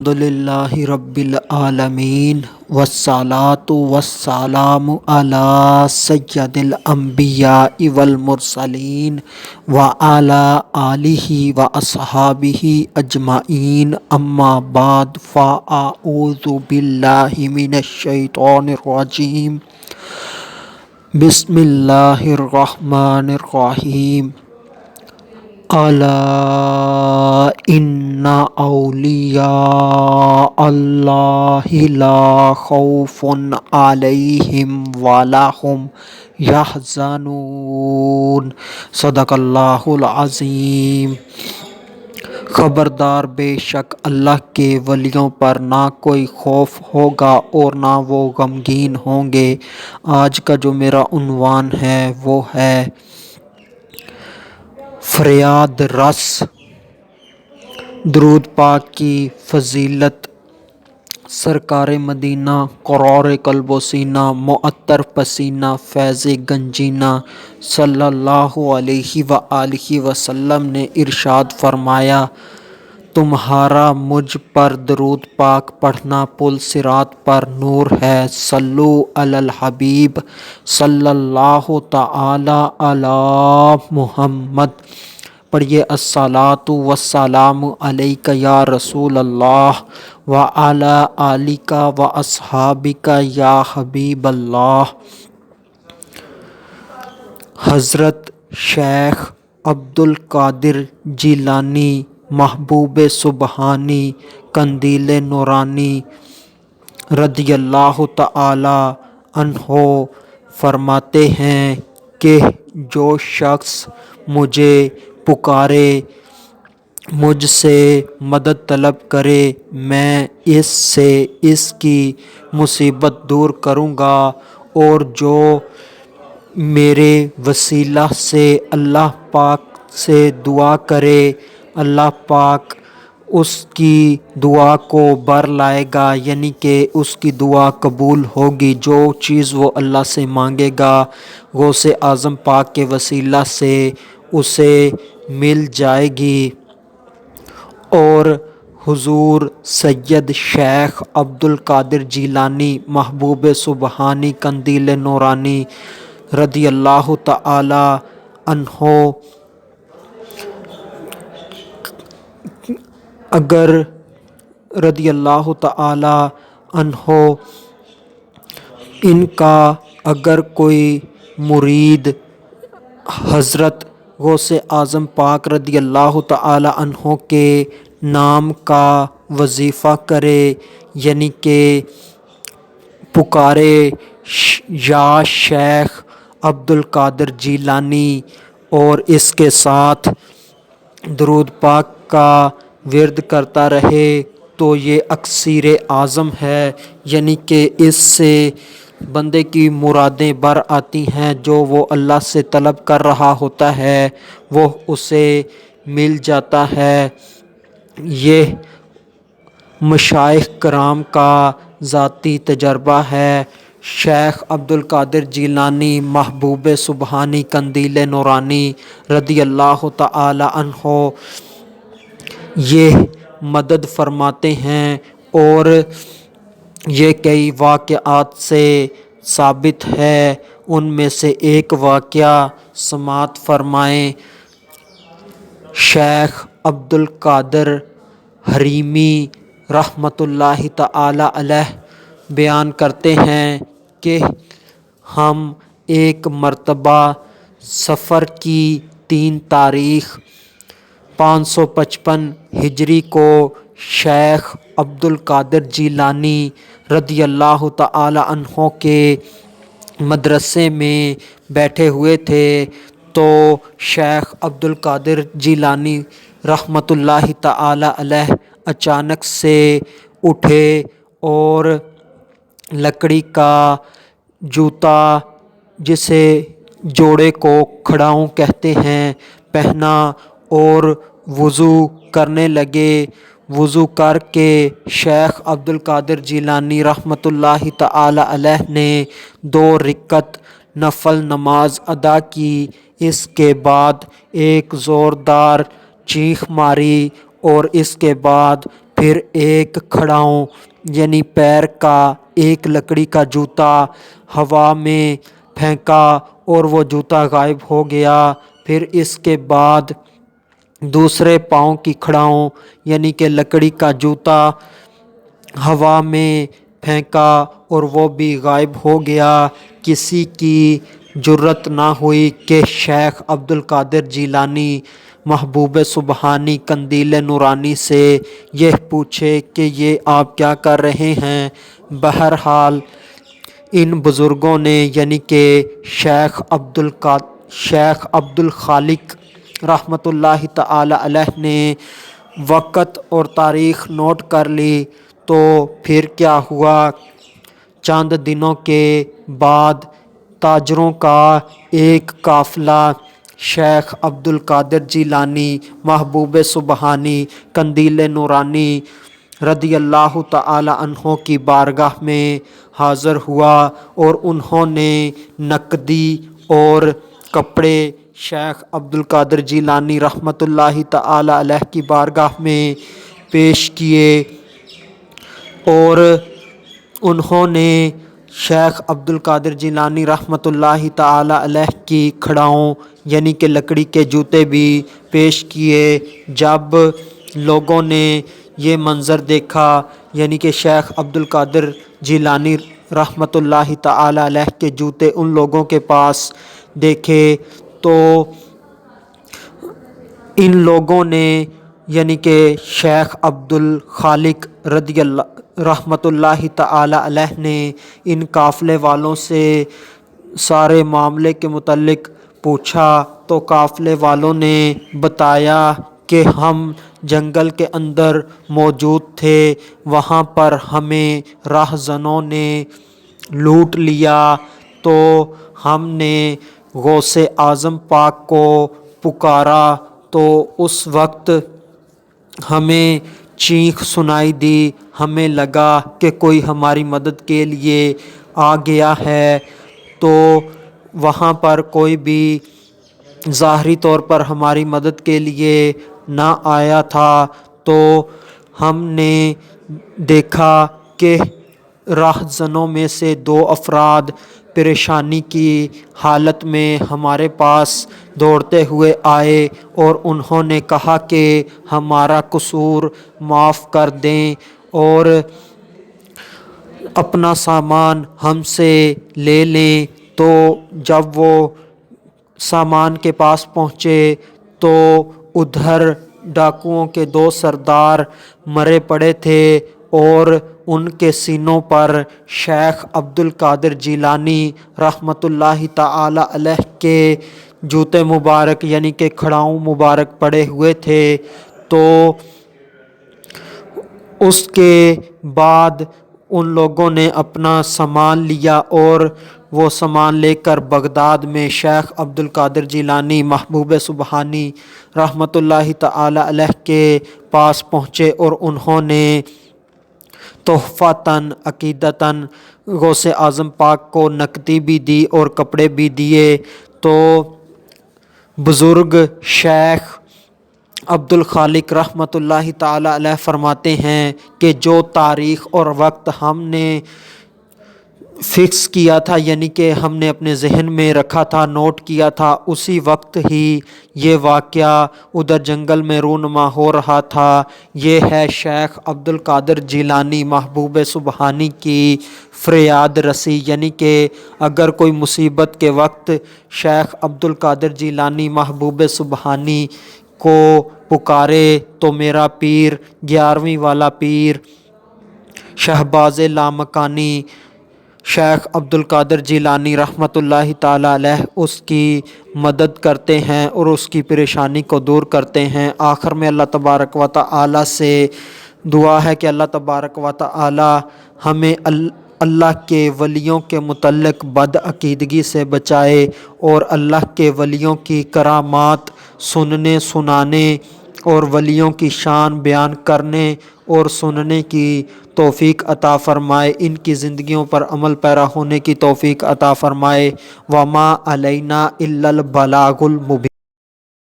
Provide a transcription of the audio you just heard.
الحمدللہ رب العالمین والصلاة والسلام علی سید الانبیاء والمرسلین وعلی آلہ واصحابہ اجمعین اما بعد فاعوذ باللہ من الشیطان الرجیم بسم اللہ الرحمن الرحیم الا ان اولیاء اللہ لا خوف علیہم ولا هم یحزنون صدق اللہ العظیم۔ خبردار، بے شک اللہ کے ولیوں پر نہ کوئی خوف ہوگا اور نہ وہ غمگین ہوں گے۔ آج کا جو میرا عنوان ہے وہ ہے فریاد رس۔ درود پاک کی فضیلت سرکار مدینہ قرار قلب و سینہ معطر پسینہ فیض گنجینہ صلی اللہ علیہ وآلہ وسلم نے ارشاد فرمایا، تمہارا مجھ پر درود پاک پڑھنا پل صراط پر نور ہے۔ صلو علی الحبیب صلی اللہ تعالی علی محمد۔ پڑھیے، الصلاۃ والسلام علیک یا رسول اللہ وعلی آلک واصحابک یا حبیب اللہ۔ حضرت شیخ عبدالقادر جیلانی محبوب سبحانی قندیل نورانی رضی اللہ تعالی عنہ فرماتے ہیں کہ جو شخص مجھے پکارے، مجھ سے مدد طلب کرے، میں اس سے اس کی مصیبت دور کروں گا، اور جو میرے وسیلہ سے اللہ پاک سے دعا کرے، اللہ پاک اس کی دعا کو بر لائے گا، یعنی کہ اس کی دعا قبول ہوگی۔ جو چیز وہ اللہ سے مانگے گا غوث اعظم پاک کے وسیلہ سے اسے مل جائے گی۔ اور حضور سید شیخ عبدالقادر جیلانی محبوب سبحانی قندیل نورانی رضی اللہ تعالی عنہ رضی اللہ تعالی عنہ ان کا اگر کوئی مرید حضرت غوث اعظم پاک رضی اللہ تعالی عنہ کے نام کا وظیفہ کرے، یعنی کہ پکارے یا شیخ عبدالقادر جیلانی اور اس کے ساتھ درود پاک کا ورد کرتا رہے، تو یہ اکسیر اعظم ہے، یعنی کہ اس سے بندے کی مرادیں بر آتی ہیں۔ جو وہ اللہ سے طلب کر رہا ہوتا ہے وہ اسے مل جاتا ہے۔ یہ مشائخ کرام کا ذاتی تجربہ ہے۔ شیخ عبدالقادر جیلانی محبوب سبحانی قندیل نورانی رضی اللہ تعالی عنہ یہ مدد فرماتے ہیں، اور یہ کئی واقعات سے ثابت ہے۔ ان میں سے ایک واقعہ سماعت فرمائیں۔ شیخ عبدالقادر حریمی رحمۃ اللہ تعالی علیہ بیان کرتے ہیں کہ ہم ایک مرتبہ صفر کی 3 تاریخ 555 ہجری کو شیخ عبدالقادر جیلانی رضی اللہ تعالی عنہ کے مدرسے میں بیٹھے ہوئے تھے، تو شیخ عبدالقادر جیلانی رحمۃ اللہ تعالی علیہ اچانک سے اٹھے اور لکڑی کا جوتا، جسے جوڑے کو کھڑاؤں کہتے ہیں، پہنا اور وضو کرنے لگے۔ وضو کر کے شیخ عبدالقادر جیلانی رحمۃ اللہ تعالی علیہ نے 2 رکعت نفل نماز ادا کی۔ اس کے بعد ایک زوردار چیخ ماری اور اس کے بعد پھر ایک کھڑاؤں یعنی پیر کا ایک لکڑی کا جوتا ہوا میں پھینکا اور وہ جوتا غائب ہو گیا۔ پھر اس کے بعد دوسرے پاؤں کی کھڑاؤں یعنی کہ لکڑی کا جوتا ہوا میں پھینکا اور وہ بھی غائب ہو گیا۔ کسی کی جرت نہ ہوئی کہ شیخ عبد القادر جیلانی محبوب سبحانی قندیل نورانی سے یہ پوچھے کہ یہ آپ کیا کر رہے ہیں۔ بہرحال ان بزرگوں نے یعنی کہ شیخ عبد الخالق رحمۃ اللہ تعالی علیہ نے وقت اور تاریخ نوٹ کر لی۔ تو پھر کیا ہوا، چند دنوں کے بعد تاجروں کا ایک قافلہ شیخ عبد القادر جیلانی محبوب سبحانی قندیل نورانی رضی اللہ تعالی عنہ کی بارگاہ میں حاضر ہوا اور انہوں نے نقدی اور کپڑے شیخ عبد القادر جیلانی رحمۃ اللہ تعالی علیہ کی بارگاہ میں پیش کیے اور انہوں نے شیخ عبد القادر جیلانی رحمۃ اللہ تعالی علیہ کی کھڑاؤں یعنی کہ لکڑی کے جوتے بھی پیش کیے۔ جب لوگوں نے یہ منظر دیکھا یعنی کہ شیخ عبد القادر جیلانی رحمۃ اللہ تعالی علیہ کے جوتے ان لوگوں کے پاس دیکھے تو ان لوگوں نے یعنی کہ شیخ عبد الخالق رحمۃ اللہ تعالی علیہ نے ان قافلے والوں سے سارے معاملے کے متعلق پوچھا تو قافلے والوں نے بتایا کہ ہم جنگل کے اندر موجود تھے، وہاں پر ہمیں راہزنوں نے لوٹ لیا تو ہم نے غوث اعظم پاک کو پکارا تو اس وقت ہمیں چیخ سنائی دی، ہمیں لگا کہ کوئی ہماری مدد کے لیے آ گیا ہے، تو وہاں پر کوئی بھی ظاہری طور پر ہماری مدد کے لیے نہ آیا تھا۔ تو ہم نے دیکھا کہ راہزنوں میں سے 2 افراد پریشانی کی حالت میں ہمارے پاس دوڑتے ہوئے آئے اور انہوں نے کہا کہ ہمارا قصور معاف کر دیں اور اپنا سامان ہم سے لے لیں۔ تو جب وہ سامان کے پاس پہنچے تو ادھر ڈاکوؤں کے 2 سردار مرے پڑے تھے اور ان کے سینوں پر شیخ عبد القادر جیلانی رحمۃ اللہ تعالی علیہ کے جوتے مبارک یعنی کہ کھڑاؤں مبارک پڑے ہوئے تھے۔ تو اس کے بعد ان لوگوں نے اپنا سامان لیا اور وہ سامان لے کر بغداد میں شیخ عبد القادر جیلانی محبوب سبحانی رحمۃ اللہ تعالی علیہ کے پاس پہنچے اور انہوں نے تحفتاً عقیدتاً غوث اعظم پاک کو نقدی بھی دی اور کپڑے بھی دیے۔ تو بزرگ شیخ عبد الخالق رحمۃ اللہ تعالی علیہ فرماتے ہیں کہ جو تاریخ اور وقت ہم نے فکس کیا تھا یعنی کہ ہم نے اپنے ذہن میں رکھا تھا، نوٹ کیا تھا، اسی وقت ہی یہ واقعہ ادھر جنگل میں رونما ہو رہا تھا۔ یہ ہے شیخ عبد القادر جیلانی محبوب سبحانی کی فریاد رسی، یعنی کہ اگر کوئی مصیبت کے وقت شیخ عبد القادر جیلانی محبوب سبحانی کو پکارے تو میرا پیر 11ویں والا پیر شہباز لامکانی شیخ عبد القادر جیلانی رحمۃ اللہ تعالی علیہ اس کی مدد کرتے ہیں اور اس کی پریشانی کو دور کرتے ہیں۔ آخر میں اللہ تبارک و تعالی سے دعا ہے کہ اللہ تبارک و تعالی ہمیں اللہ کے ولیوں کے متعلق بد عقیدگی سے بچائے اور اللہ کے ولیوں کی کرامات سننے سنانے اور ولیوں کی شان بیان کرنے اور سننے کی توفیق عطا فرمائے، ان کی زندگیوں پر عمل پیرا ہونے کی توفیق عطا فرمائے۔ وما علینا الا البلاغ المبین۔